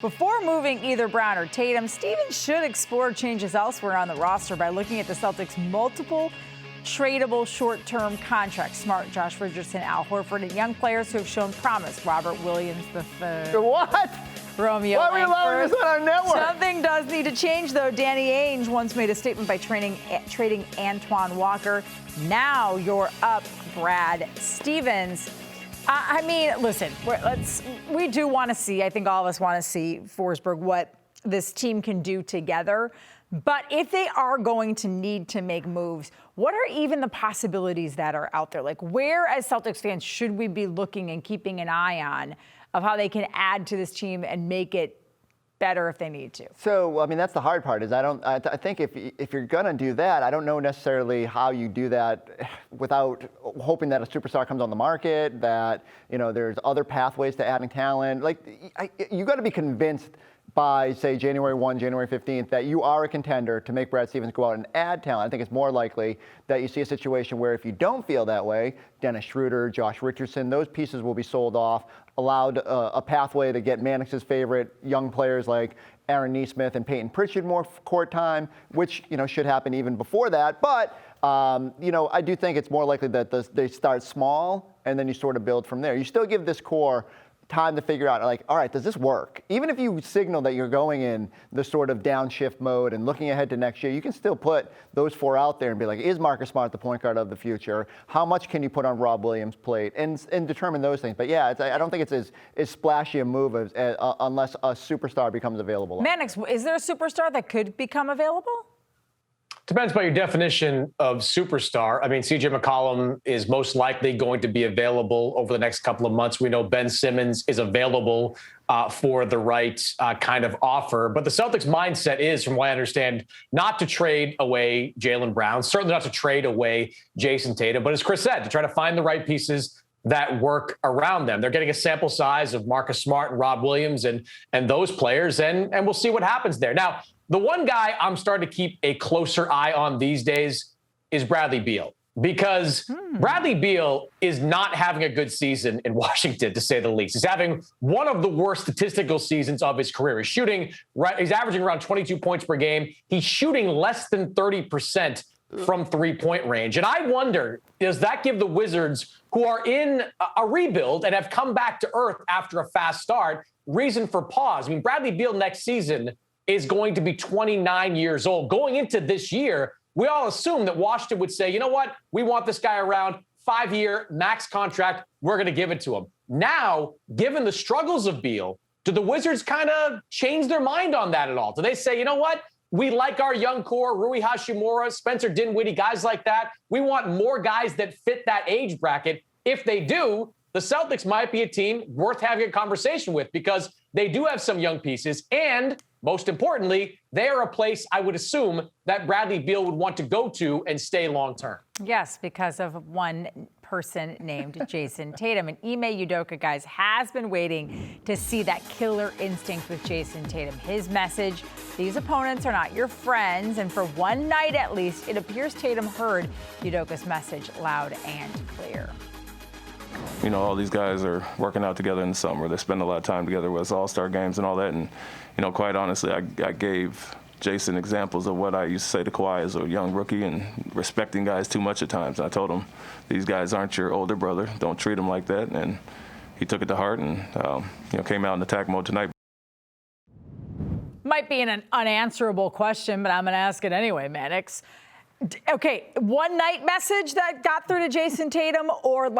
Before moving either Brown or Tatum, Stevens should explore changes elsewhere on the roster by looking at the Celtics' multiple tradable short-term contracts. Smart, Josh Richardson, Al Horford, and young players who have shown promise. Robert Williams III. What? Romeo Why are we allowing this on our network? Something does need to change, though. Danny Ainge once made a statement by trading Antoine Walker. Now you're up, Brad Stevens. I mean, listen, we do want to see, I think all of us want to see, Forsberg, what this team can do together. But if they are going to need to make moves, what are even the possibilities that are out there? Like, where, as Celtics fans, should we be looking and keeping an eye on of how they can add to this team and make it better if they need to? So, I mean, that's the hard part is I think if you're going to do that, I don't know necessarily how you do that without hoping that a superstar comes on the market, that, there's other pathways to adding talent. Like, you got to be convinced by, say, January 1, January 15th, that you are a contender to make Brad Stevens go out and add talent. I think it's more likely that you see a situation where if you don't feel that way, Dennis Schroeder, Josh Richardson, those pieces will be sold off, allowed a pathway to get Mannix's favorite young players like Aaron Nesmith and Peyton Pritchard more court time, which, should happen even before that. But, I do think it's more likely that they start small and then you sort of build from there. You still give this core time to figure out, like, all right, does this work? Even if you signal that you're going in the sort of downshift mode and looking ahead to next year, you can still put those four out there and be like, is Marcus Smart the point guard of the future? How much can you put on Rob Williams' plate? And determine those things. But yeah, I don't think it's as splashy a move unless a superstar becomes available. Mannix, is there a superstar that could become available? Depends by your definition of superstar. I mean, C.J. McCollum is most likely going to be available over the next couple of months. We know Ben Simmons is available for the right kind of offer. But the Celtics' mindset is, from what I understand, not to trade away Jaylen Brown, certainly not to trade away Jayson Tatum. But as Chris said, to try to find the right pieces that work around them. They're getting a sample size of Marcus Smart and Rob Williams and those players, and we'll see what happens there. Now, the one guy I'm starting to keep a closer eye on these days is Bradley Beal, because Bradley Beal is not having a good season in Washington, to say the least. He's having one of the worst statistical seasons of his career. He's averaging around 22 points per game. He's shooting less than 30% from three-point range. And I wonder, does that give the Wizards, who are in a rebuild and have come back to earth after a fast start, reason for pause? I mean, Bradley Beal next season is going to be 29 years old. Going into this year, we all assume that Washington would say, you know what? We want this guy around, 5-year max contract. We're going to give it to him. Now, given the struggles of Beal, do the Wizards kind of change their mind on that at all? Do they say, you know what? We like our young core, Rui Hachimura, Spencer Dinwiddie, guys like that. We want more guys that fit that age bracket. If they do, the Celtics might be a team worth having a conversation with, because they do have some young pieces, and most importantly, they are a place I would assume that Bradley Beal would want to go to and stay long term. Yes, because of one person named Jayson Tatum. And Ime Udoka, guys, has been waiting to see that killer instinct with Jayson Tatum. His message: these opponents are not your friends. And for one night at least, it appears Tatum heard Udoka's message loud and clear. All these guys are working out together in the summer. They spend a lot of time together with all-star games and all that. And, quite honestly, I gave Jayson examples of what I used to say to Kawhi as a young rookie and respecting guys too much at times. I told him, these guys aren't your older brother. Don't treat them like that. And he took it to heart and, came out in attack mode tonight. Might be an unanswerable question, but I'm going to ask it anyway, Mannix. Okay, one night message that got through to Jayson Tatum, or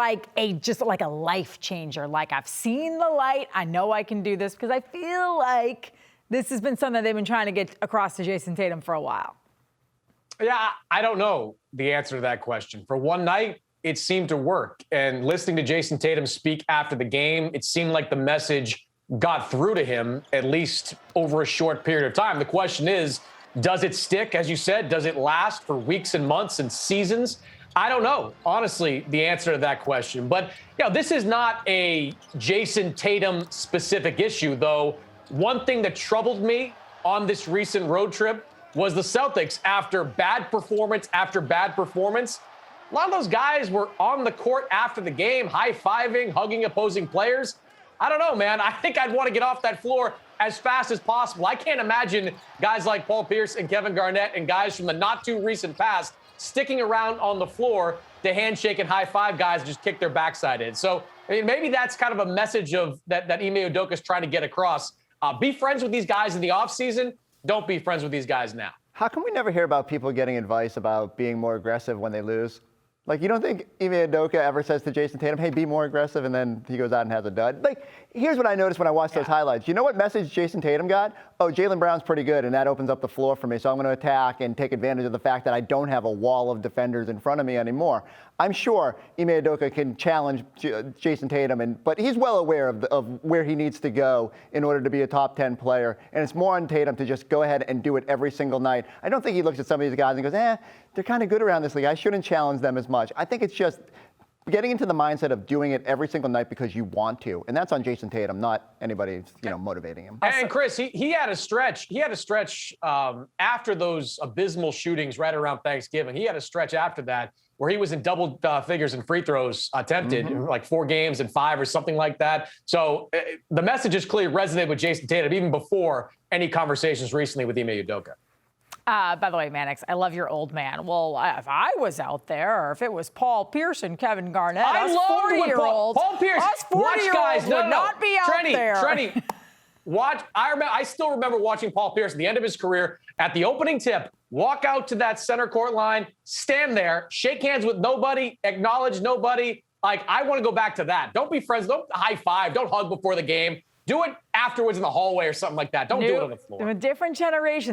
just like a life changer? Like, I've seen the light. I know I can do this, because I feel like this has been something they've been trying to get across to Jayson Tatum for a while. Yeah, I don't know the answer to that question. For one night, it seemed to work. And listening to Jayson Tatum speak after the game, it seemed like the message got through to him, at least over a short period of time. The question is, does it stick? As you said, does it last for weeks and months and seasons? I don't know, honestly, the answer to that question. But, this is not a Jayson Tatum specific issue, though. One thing that troubled me on this recent road trip was the Celtics, after bad performance after bad performance. A lot of those guys were on the court after the game, high-fiving, hugging opposing players. I don't know, man. I think I'd want to get off that floor as fast as possible. I can't imagine guys like Paul Pierce and Kevin Garnett and guys from the not too recent past sticking around on the floor to handshake and high five guys and just kick their backside in. So I mean, maybe that's kind of a message of that Ime Udoka is trying to get across. Be friends with these guys in the offseason. Don't be friends with these guys now. How come we never hear about people getting advice about being more aggressive when they lose? Like, you don't think Ime Udoka ever says to Jayson Tatum, hey, be more aggressive, and then he goes out and has a dud? Like, here's what I noticed when I watched those highlights. You know what message Jayson Tatum got? Oh, Jaylen Brown's pretty good, and that opens up the floor for me, so I'm going to attack and take advantage of the fact that I don't have a wall of defenders in front of me anymore. I'm sure Ime Udoka can challenge Jayson Tatum, but he's well aware of where he needs to go in order to be a top 10 player, and it's more on Tatum to just go ahead and do it every single night. I don't think he looks at some of these guys and goes, they're kind of good around this league. I shouldn't challenge them as much. I think it's just getting into the mindset of doing it every single night because you want to, and that's on Jayson Tatum, not anybody motivating him. And Chris, he had a stretch. He had a stretch after those abysmal shootings right around Thanksgiving. He had a stretch after that where he was in double figures in free throws attempted, like 4 games and 5 or something like that. So the message is clearly resonated with Jayson Tatum even before any conversations recently with Ime Udoka. By the way, Mannix, I love your old man. Well, if I was out there, or if it was Paul Pierce and Kevin Garnett, us 40-year-olds, Paul Pierce, us 40-year-olds would not be out there. Trenni, watch. I still remember watching Paul Pierce at the end of his career at the opening tip, walk out to that center court line, stand there, shake hands with nobody, acknowledge nobody. Like, I want to go back to that. Don't be friends. Don't high five. Don't hug before the game. Do it afterwards in the hallway or something like that. Don't do it on the floor. A different generation.